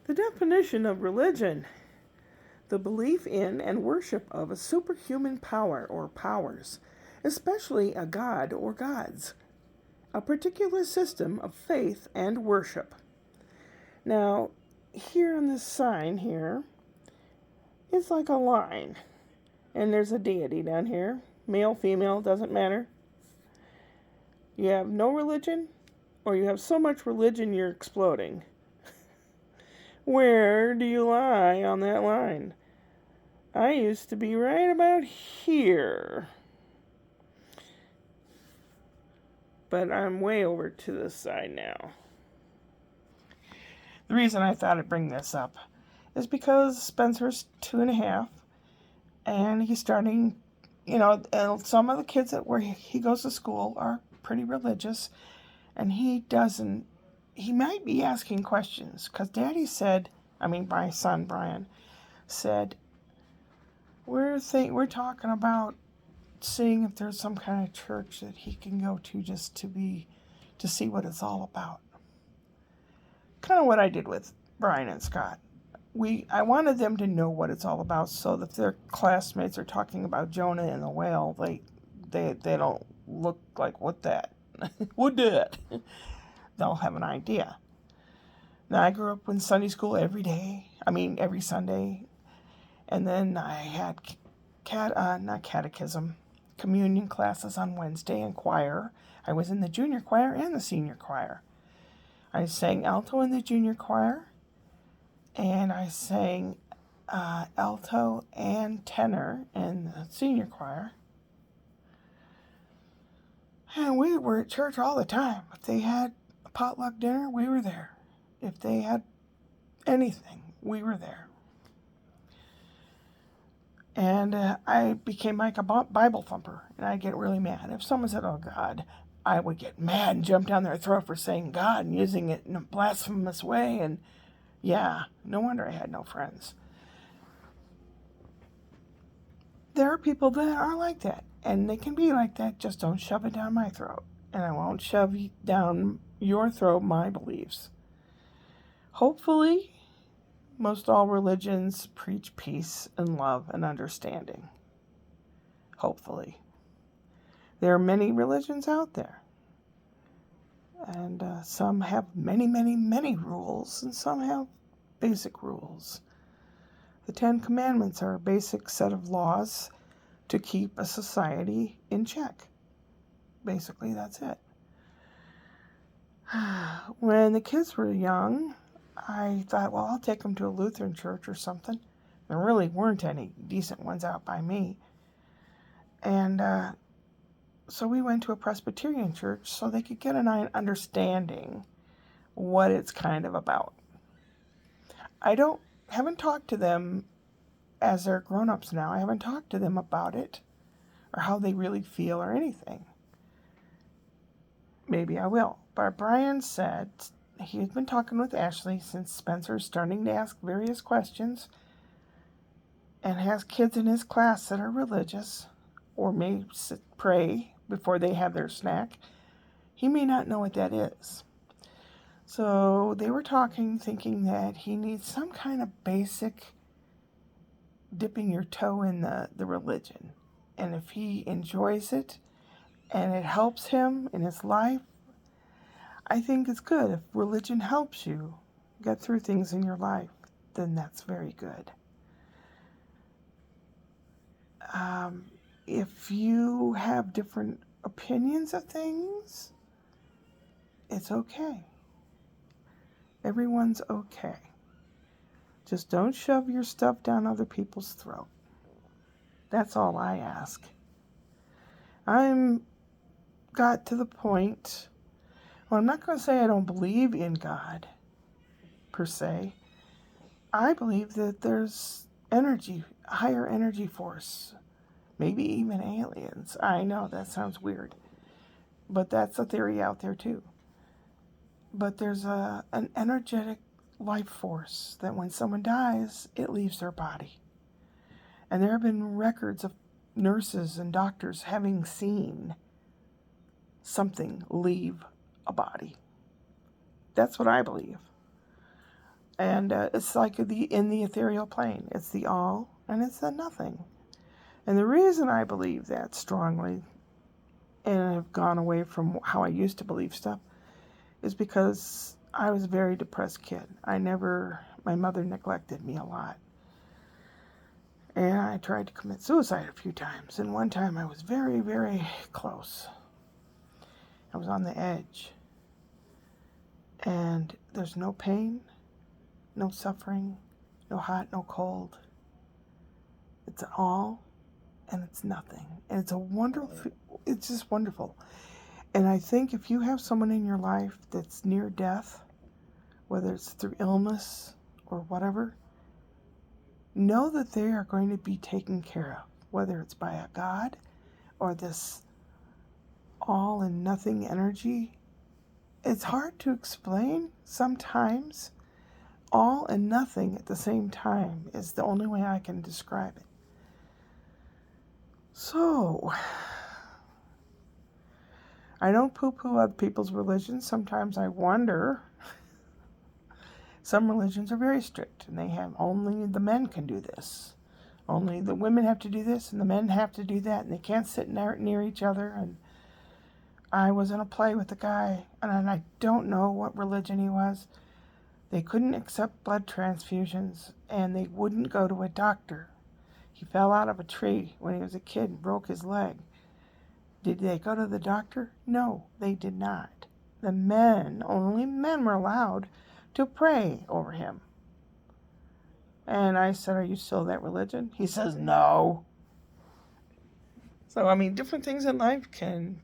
The definition of religion: the belief in and worship of a superhuman power or powers, especially a god or gods, a particular system of faith and worship. Now, here on this sign here, it's like a line, and there's a deity down here. Male, female, doesn't matter. You have no religion, or you have so much religion you're exploding. Where do you lie on that line? I used to be right about here. But I'm way over to this side now. The reason I thought I'd bring this up is because Spencer's 2.5, and he's starting, and some of the kids where he goes to school are pretty religious, and he might be asking questions, because my son Brian said, we're talking about seeing if there's some kind of church that he can go to just to see what it's all about. Kind of what I did with Brian and Scott. I wanted them to know what it's all about, so that if their classmates are talking about Jonah and the whale, they don't look like what that. They'll have an idea. Now, I grew up in Sunday school every Sunday, and then I had not catechism, communion classes on Wednesday, and choir. I was in the junior choir and the senior choir. I sang alto in the junior choir, and I sang alto and tenor in the senior choir. And we were at church all the time. If they had a potluck dinner, we were there. If they had anything, we were there. And I became like a Bible thumper, and I'd get really mad. If someone said, "Oh, God," I would get mad and jump down their throat for saying God and using it in a blasphemous way. And yeah, no wonder I had no friends. There are people that are like that, and they can be like that. Just don't shove it down my throat, and I won't shove down your throat my beliefs. Hopefully, most all religions preach peace and love and understanding. Hopefully. There are many religions out there. And some have many, many, many rules, and some have basic rules. The 10 Commandments are a basic set of laws to keep a society in check. Basically, that's it. When the kids were young, I thought, well, I'll take them to a Lutheran church or something. There really weren't any decent ones out by me. And so we went to a Presbyterian church so they could get an understanding what it's kind of about. Haven't talked to them as they're grown-ups now. I haven't talked to them about it or how they really feel or anything. Maybe I will. But Brian said he's been talking with Ashley since Spencer's starting to ask various questions and has kids in his class that are religious or may pray before they have their snack. He may not know what that is. So they were talking, thinking that he needs some kind of basic dipping your toe in the religion. And if he enjoys it and it helps him in his life, I think it's good. If religion helps you get through things in your life, then that's very good. If you have different opinions of things, it's okay. Everyone's okay. Just don't shove your stuff down other people's throat. That's all I ask. I'm got to the point, well, I'm not going to say I don't believe in God, per se. I believe that there's energy, higher energy force, maybe even aliens. I know that sounds weird, but that's a theory out there too. But there's an energetic life force that when someone dies, it leaves their body. And there have been records of nurses and doctors having seen something leave a body. That's what I believe. And it's like in the ethereal plane. It's the all and it's the nothing. And the reason I believe that strongly and have gone away from how I used to believe stuff is because I was a very depressed kid. My mother neglected me a lot. And I tried to commit suicide a few times. And one time I was very, very close. I was on the edge. And there's no pain, no suffering, no hot, no cold. It's all and it's nothing. And it's just wonderful. And I think if you have someone in your life that's near death, whether it's through illness or whatever, know that they are going to be taken care of, whether it's by a God or this all and nothing energy. It's hard to explain sometimes. All and nothing at the same time is the only way I can describe it. So, I don't poo-poo other people's religions. Sometimes I wonder. Some religions are very strict, and they have only the men can do this. Only the women have to do this, and the men have to do that, and they can't sit near each other. And I was in a play with a guy, and I don't know what religion he was. They couldn't accept blood transfusions, and they wouldn't go to a doctor. He fell out of a tree when he was a kid and broke his leg. Did they go to the doctor? No, they did not. Only men were allowed to pray over him. And I said, "Are you still that religion?" He says, "No." So, different things in life can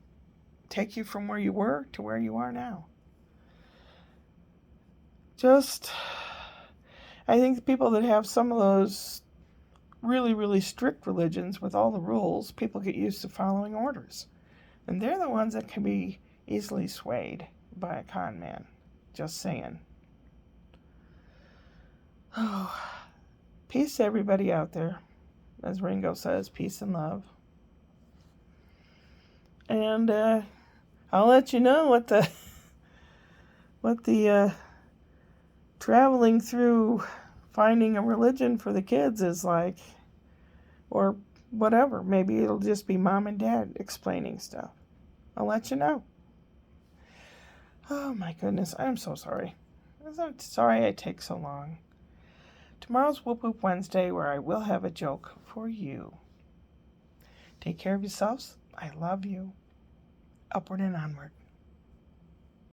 take you from where you were to where you are now. I think the people that have some of those really, really strict religions with all the rules, people get used to following orders. And they're the ones that can be easily swayed by a con man. Just saying. Oh, peace to everybody out there. As Ringo says, peace and love. And I'll let you know what the traveling through finding a religion for the kids is like, or whatever. Maybe it'll just be mom and dad explaining stuff. I'll let you know. Oh my goodness, I'm so sorry. I'm sorry I take so long. Tomorrow's Whoop Whoop Wednesday, where I will have a joke for you. Take care of yourselves. I love you. Upward and onward.